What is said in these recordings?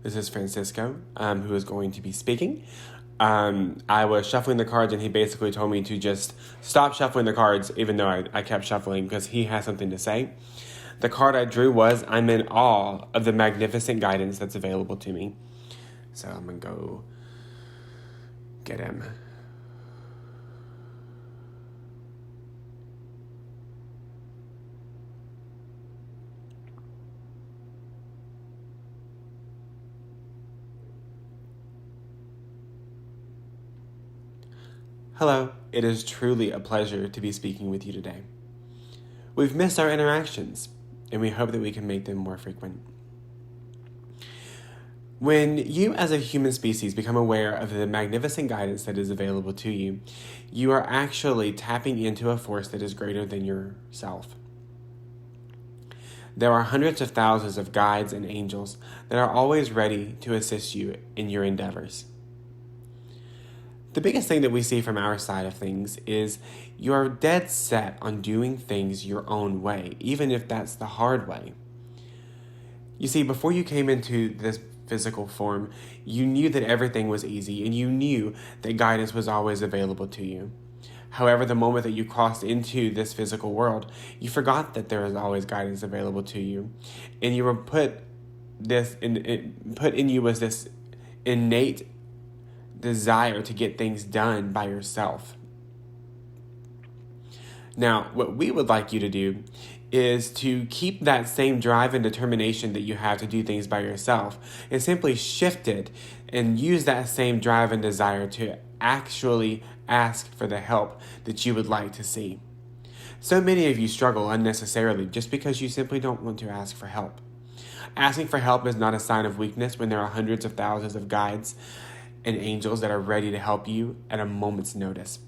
This is Francisco, who is going to be speaking. I was shuffling the cards, and he basically told me to just stop shuffling the cards, even though I kept shuffling because he has something to say. The card I drew was, I'm in awe of the magnificent guidance that's available to me. So I'm going to go get him. Hello, it is truly a pleasure to be speaking with you today. We've missed our interactions, and we hope that we can make them more frequent. When you as a human species become aware of the magnificent guidance that is available to you, you are actually tapping into a force that is greater than yourself. There are hundreds of thousands of guides and angels that are always ready to assist you in your endeavors. The biggest thing that we see from our side of things is you are dead set on doing things your own way, even if that's the hard way. You see, before you came into this physical form, you knew that everything was easy, and you knew that guidance was always available to you. However, the moment that you crossed into this physical world, you forgot that there is always guidance available to you, and you were put in you was this innate desire to get things done by yourself. Now, what we would like you to do is to keep that same drive and determination that you have to do things by yourself, and simply shift it and use that same drive and desire to actually ask for the help that you would like to see. So many of you struggle unnecessarily just because you simply don't want to ask for help. Asking for help is not a sign of weakness when there are hundreds of thousands of guides and angels that are ready to help you at a moment's notice.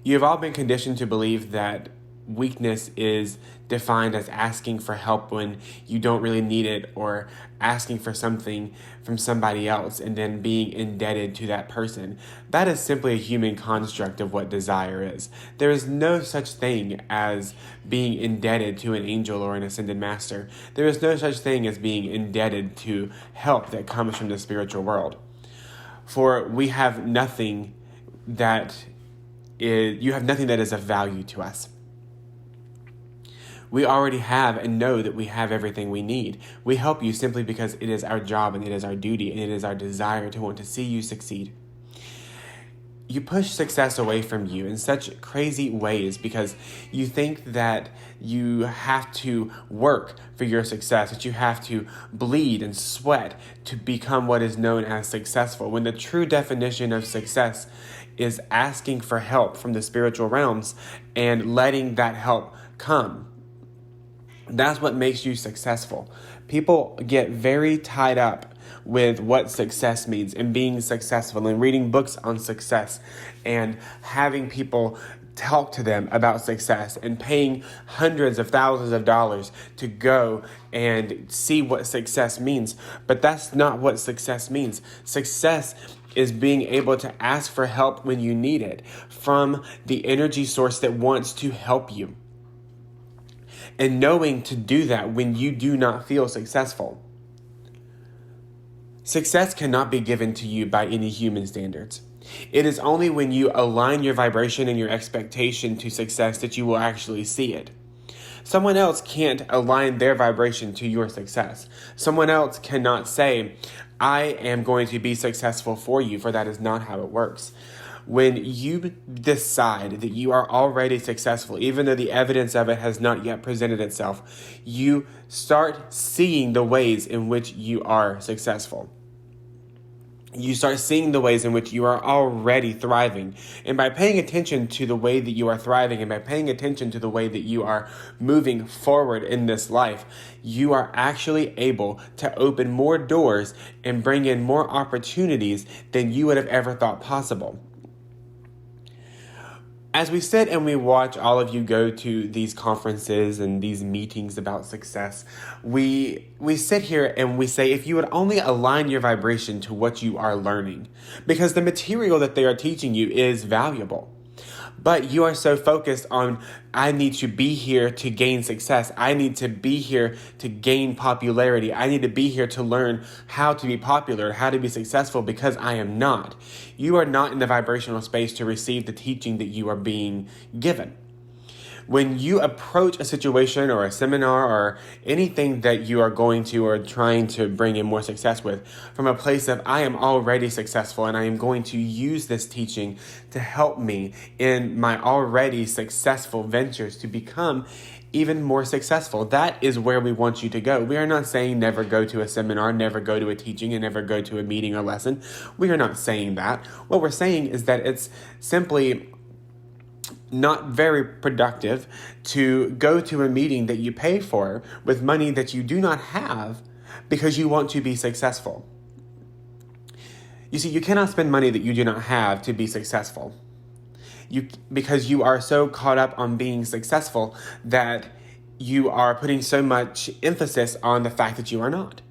You have all been conditioned to believe that weakness is defined as asking for help when you don't really need it, or asking for something from somebody else and then being indebted to that person. That is simply a human construct of what desire is. There is no such thing as being indebted to an angel or an ascended master. There is no such thing as being indebted to help that comes from the spiritual world. For we have nothing that you have nothing that is of value to us. We already have and know that we have everything we need. We help you simply because it is our job and it is our duty and it is our desire to want to see you succeed. You push success away from you in such crazy ways because you think that you have to work for your success, that you have to bleed and sweat to become what is known as successful, when the true definition of success is asking for help from the spiritual realms and letting that help come. That's what makes you successful. People get very tied up with what success means and being successful and reading books on success and having people talk to them about success and paying hundreds of thousands of dollars to go and see what success means. But that's not what success means. Success is being able to ask for help when you need it from the energy source that wants to help you, and knowing to do that when you do not feel successful. Success cannot be given to you by any human standards. It is only when you align your vibration and your expectation to success that you will actually see it. Someone else can't align their vibration to your success. Someone else cannot say, I am going to be successful for you, for that is not how it works. When you decide that you are already successful, even though the evidence of it has not yet presented itself, you start seeing the ways in which you are successful. You start seeing the ways in which you are already thriving. And by paying attention to the way that you are thriving and by paying attention to the way that you are moving forward in this life, you are actually able to open more doors and bring in more opportunities than you would have ever thought possible. As we sit and we watch all of you go to these conferences and these meetings about success, we sit here and we say, if you would only align your vibration to what you are learning, because the material that they are teaching you is valuable. But you are so focused on, I need to be here to gain success. I need to be here to gain popularity. I need to be here to learn how to be popular, how to be successful, because I am not. You are not in the vibrational space to receive the teaching that you are being given. When you approach a situation or a seminar or anything that you are going to or trying to bring in more success with from a place of, I am already successful and I am going to use this teaching to help me in my already successful ventures to become even more successful. That is where we want you to go. We are not saying never go to a seminar, never go to a teaching, and never go to a meeting or lesson. We are not saying that. What we're saying is that it's simply not very productive to go to a meeting that you pay for with money that you do not have because you want to be successful. You see, you cannot spend money that you do not have to be successful. Because you are so caught up on being successful that you are putting so much emphasis on the fact that you are not.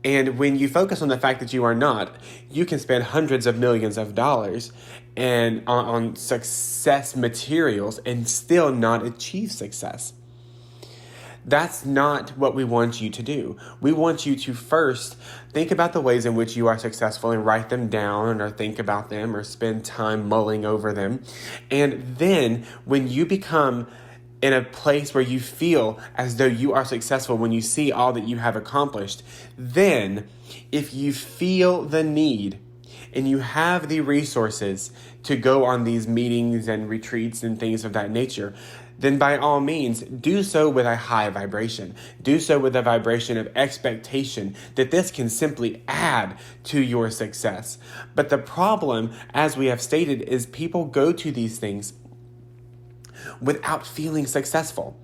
And when you focus on the fact that you are not, you can spend hundreds of millions of dollars and on success materials and still not achieve success. That's not what we want you to do. We want you to first think about the ways in which you are successful and write them down or think about them or spend time mulling over them. And then when you become in a place where you feel as though you are successful, when you see all that you have accomplished, then if you feel the need and you have the resources to go on these meetings and retreats and things of that nature, then by all means, do so with a high vibration. Do so with a vibration of expectation that this can simply add to your success. But the problem, as we have stated, is people go to these things without feeling successful.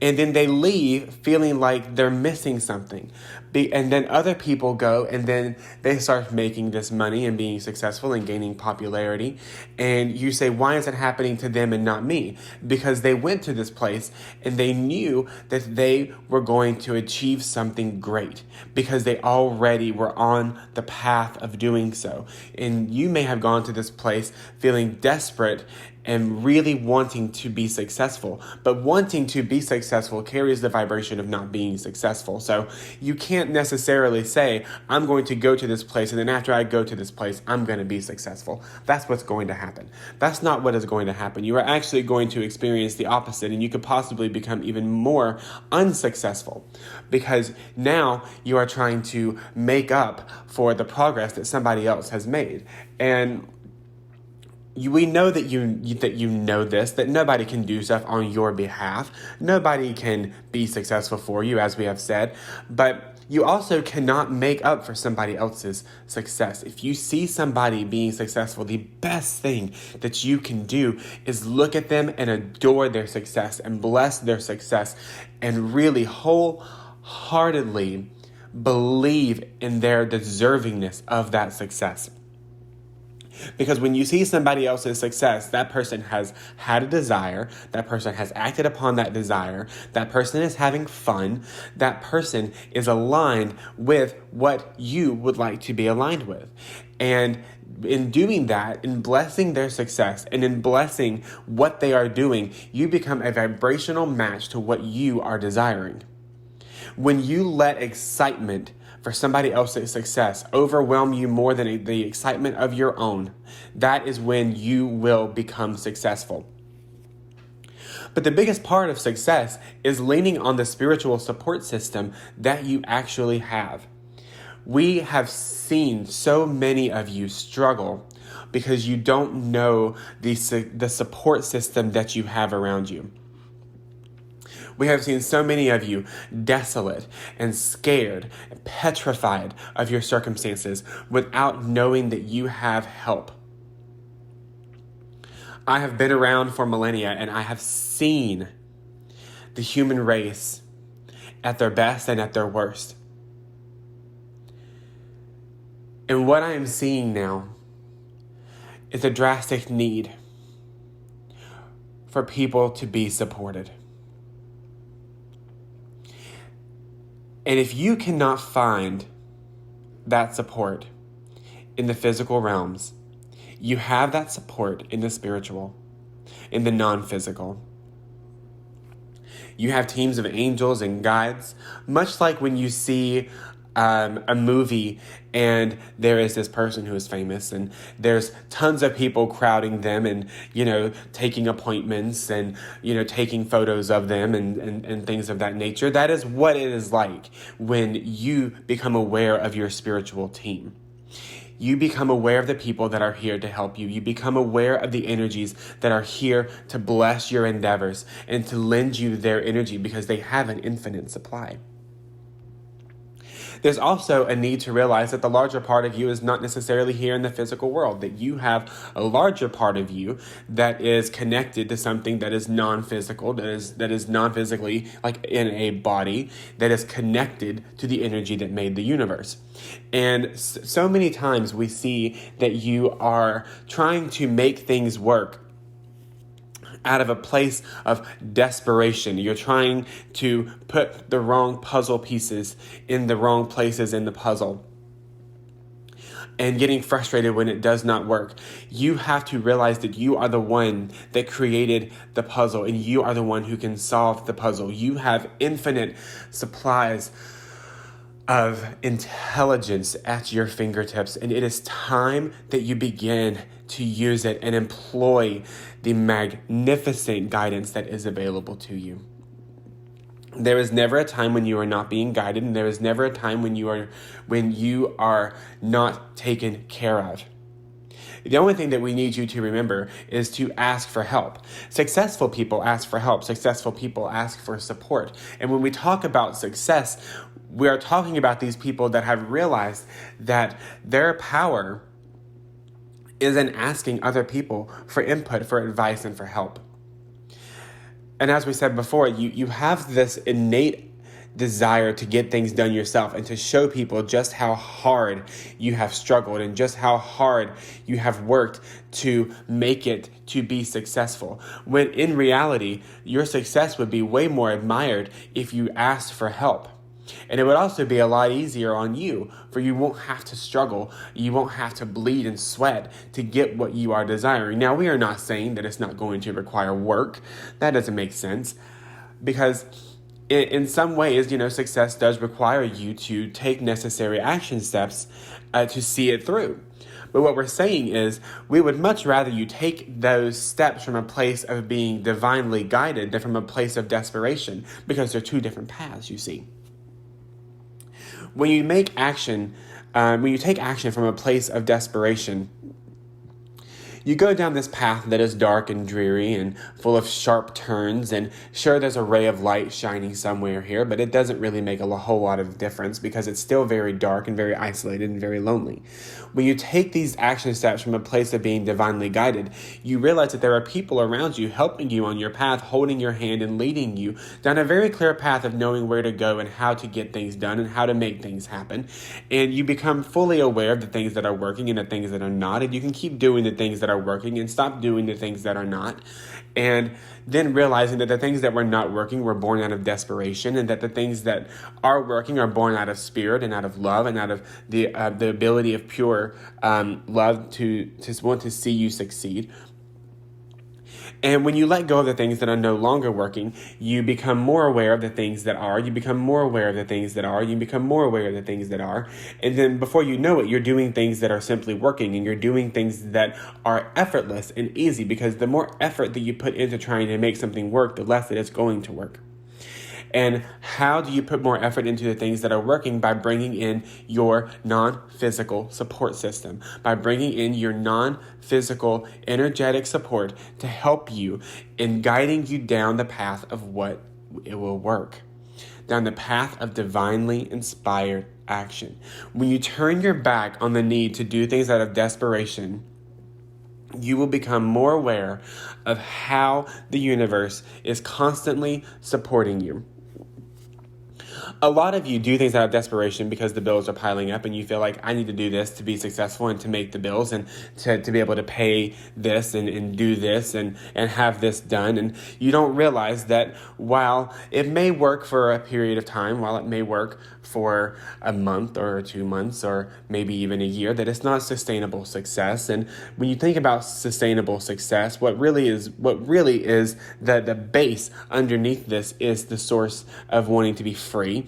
And then they leave feeling like they're missing something. And then other people go and then they start making this money and being successful and gaining popularity. And you say, why is it happening to them and not me? Because they went to this place and they knew that they were going to achieve something great because they already were on the path of doing so. And you may have gone to this place feeling desperate and really wanting to be successful. But wanting to be successful carries the vibration of not being successful. So you can't necessarily say, I'm going to go to this place, and then after I go to this place, I'm going to be successful. That's what's going to happen. That's not what is going to happen. You are actually going to experience the opposite, and you could possibly become even more unsuccessful because now you are trying to make up for the progress that somebody else has made. And we know that you know this, that nobody can do stuff on your behalf. Nobody can be successful for you, as we have said. But you also cannot make up for somebody else's success. If you see somebody being successful, the best thing that you can do is look at them and adore their success and bless their success and really wholeheartedly believe in their deservingness of that success. Because when you see somebody else's success, that person has had a desire, that person has acted upon that desire, that person is having fun, that person is aligned with what you would like to be aligned with. And in doing that, in blessing their success and in blessing what they are doing, you become a vibrational match to what you are desiring. When you let excitement for somebody else's success overwhelm you more than the excitement of your own, that is when you will become successful. But the biggest part of success is leaning on the spiritual support system that you actually have. We have seen so many of you struggle because you don't know the support system that you have around you. We have seen so many of you desolate and scared and petrified of your circumstances without knowing that you have help. I have been around for millennia and I have seen the human race at their best and at their worst. And what I am seeing now is a drastic need for people to be supported. And if you cannot find that support in the physical realms, you have that support in the spiritual. in the non-physical. You have teams of angels and guides, much like when you see a movie and there is this person who is famous and there's tons of people crowding them and, taking appointments and, taking photos of them and things of that nature. That is what it is like when you become aware of your spiritual team. You become aware of the people that are here to help you. You become aware of the energies that are here to bless your endeavors and to lend you their energy because they have an infinite supply. There's also a need to realize that the larger part of you is not necessarily here in the physical world, that you have a larger part of you that is connected to something that is non-physical, that is non-physically, like in a body, that is connected to the energy that made the universe. And so many times we see that you are trying to make things work out of a place of desperation. You're trying to put the wrong puzzle pieces in the wrong places in the puzzle and getting frustrated when it does not work. You have to realize that you are the one that created the puzzle and you are the one who can solve the puzzle. You have infinite supplies of intelligence at your fingertips, and it is time that you begin to use it and employ the magnificent guidance that is available to you. There is never a time when you are not being guided, and there is never a time when you are not taken care of. The only thing that we need you to remember is to ask for help. Successful people ask for help. Successful people ask for support. And when we talk about success, we are talking about these people that have realized that their power is in asking other people for input, for advice, and for help. And as we said before, you have this innate desire to get things done yourself and to show people just how hard you have struggled and just how hard you have worked to make it to be successful. When in reality, your success would be way more admired if you asked for help. And it would also be a lot easier on you, for you won't have to struggle. You won't have to bleed and sweat to get what you are desiring. Now, we are not saying that it's not going to require work. That doesn't make sense, because in some ways, success does require you to take necessary action steps to see it through. But what we're saying is we would much rather you take those steps from a place of being divinely guided than from a place of desperation, because they're two different paths, you see. When you take action from a place of desperation, you go down this path that is dark and dreary and full of sharp turns, and sure, there's a ray of light shining somewhere here, but it doesn't really make a whole lot of difference because it's still very dark and very isolated and very lonely. When you take these action steps from a place of being divinely guided, you realize that there are people around you helping you on your path, holding your hand and leading you down a very clear path of knowing where to go and how to get things done and how to make things happen. And you become fully aware of the things that are working and the things that are not, and you can keep doing the things that are working and stop doing the things that are not. And then realizing that the things that were not working were born out of desperation, and that the things that are working are born out of spirit and out of love and out of the ability of pure love to want to see you succeed. And when you let go of the things that are no longer working, you become more aware of the things that are. You become more aware of the things that are. You become more aware of the things that are. And then before you know it, you're doing things that are simply working, and you're doing things that are effortless and easy, because the more effort that you put into trying to make something work, the less it is going to work. And how do you put more effort into the things that are working? By bringing in your non-physical support system, by bringing in your non-physical energetic support to help you in guiding you down the path of what it will work, down the path of divinely inspired action. When you turn your back on the need to do things out of desperation, you will become more aware of how the universe is constantly supporting you. A lot of you do things out of desperation because the bills are piling up and you feel like I need to do this to be successful and to make the bills and to be able to pay this and do this and have this done. And you don't realize that while it may work for a period of time, while it may work for a month or 2 months or maybe even a year, that it's not sustainable success. And when you think about sustainable success, what really is the base underneath this is the source of wanting to be free.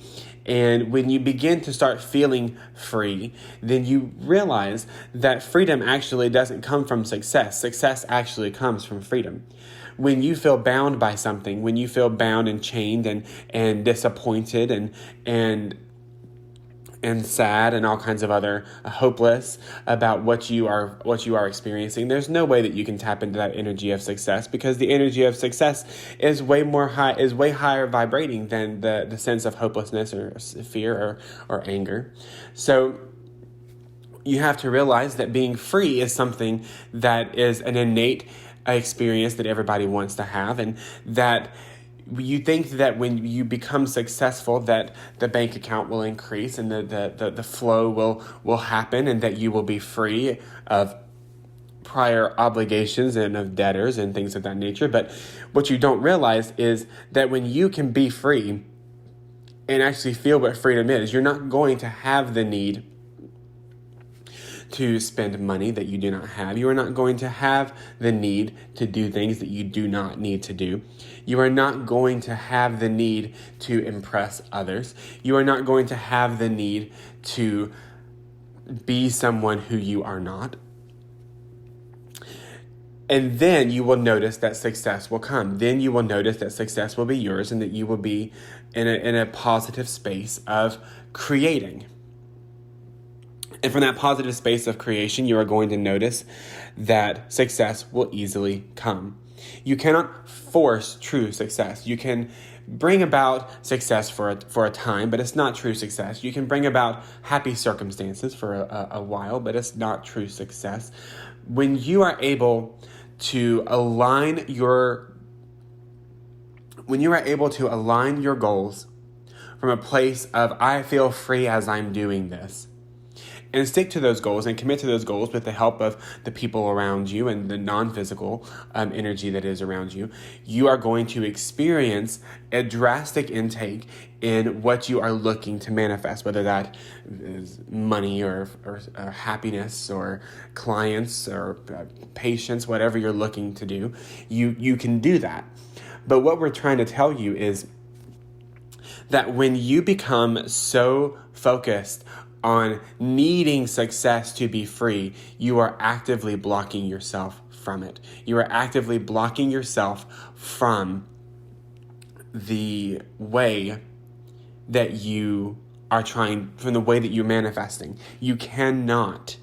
And when you begin to start feeling free, then you realize that freedom actually doesn't come from success. Success actually comes from freedom. When you feel bound by something, when you feel bound and chained and disappointed and sad and all kinds of other hopeless about what you are experiencing, there's no way that you can tap into that energy of success, because the energy of success is way higher vibrating than the sense of hopelessness or fear or anger. So you have to realize that being free is something that is an innate experience that everybody wants to have, and that you think that when you become successful that the bank account will increase and the flow will happen and that you will be free of prior obligations and of debtors and things of that nature. But what you don't realize is that when you can be free and actually feel what freedom is, you're not going to have the need to spend money that you do not have. You are not going to have the need to do things that you do not need to do. You are not going to have the need to impress others. You are not going to have the need to be someone who you are not. And then you will notice that success will come. Then you will notice that success will be yours and that you will be in a positive space of creating. And from that positive space of creation, you are going to notice that success will easily come. You cannot force true success. You can bring about success for a time, but it's not true success. You can bring about happy circumstances for a while, but it's not true success. When you are able to align your goals from a place of I feel free as I'm doing this, and stick to those goals and commit to those goals with the help of the people around you and the non-physical energy that is around you, you are going to experience a drastic intake in what you are looking to manifest, whether that is money or happiness or clients or patience, whatever you're looking to do. You can do that. But what we're trying to tell you is that when you become so focused on needing success to be free, you are actively blocking yourself from it. You are actively blocking yourself from the way that you are from the way that you're manifesting. You cannot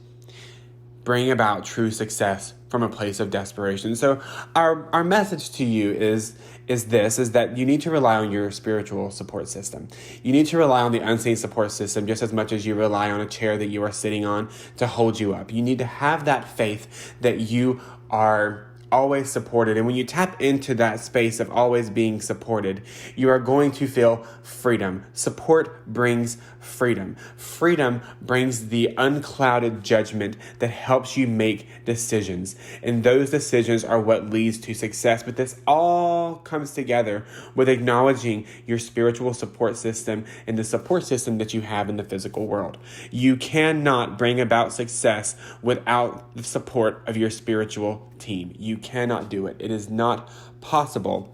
bring about true success from a place of desperation. So our message to you is that you need to rely on your spiritual support system. You need to rely on the unseen support system just as much as you rely on a chair that you are sitting on to hold you up. You need to have that faith that you are always supported. And when you tap into that space of always being supported, you are going to feel freedom. Support brings freedom. Freedom brings the unclouded judgment that helps you make decisions. And those decisions are what leads to success. But this all comes together with acknowledging your spiritual support system and the support system that you have in the physical world. You cannot bring about success without the support of your spiritual team. You cannot do it. It is not possible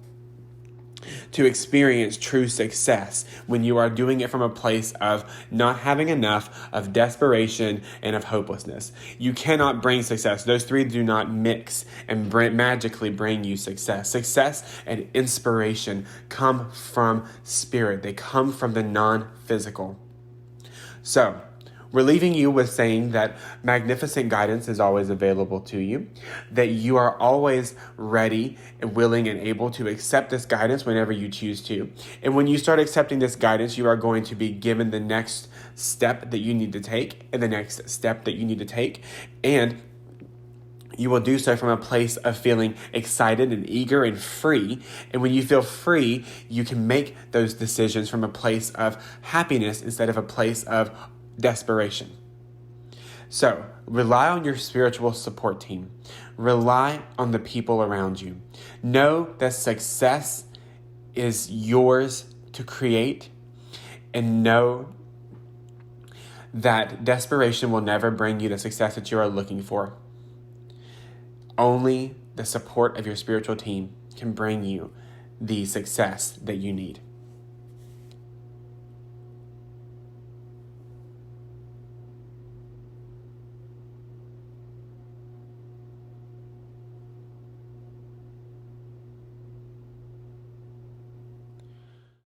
to experience true success when you are doing it from a place of not having enough, of desperation, and of hopelessness. You cannot bring success. Those three do not mix and magically bring you success. Success and inspiration come from spirit. They come from the non-physical. So, we're leaving you with saying that magnificent guidance is always available to you, that you are always ready and willing and able to accept this guidance whenever you choose to. And when you start accepting this guidance, you are going to be given the next step that you need to take and the next step that you need to take. And You will do so from a place of feeling excited and eager and free. And when you feel free, you can make those decisions from a place of happiness instead of a place of desperation. So, rely on your spiritual support team. Rely on the people around you. Know that success is yours to create, and know that desperation will never bring you the success that you are looking for. Only the support of your spiritual team can bring you the success that you need.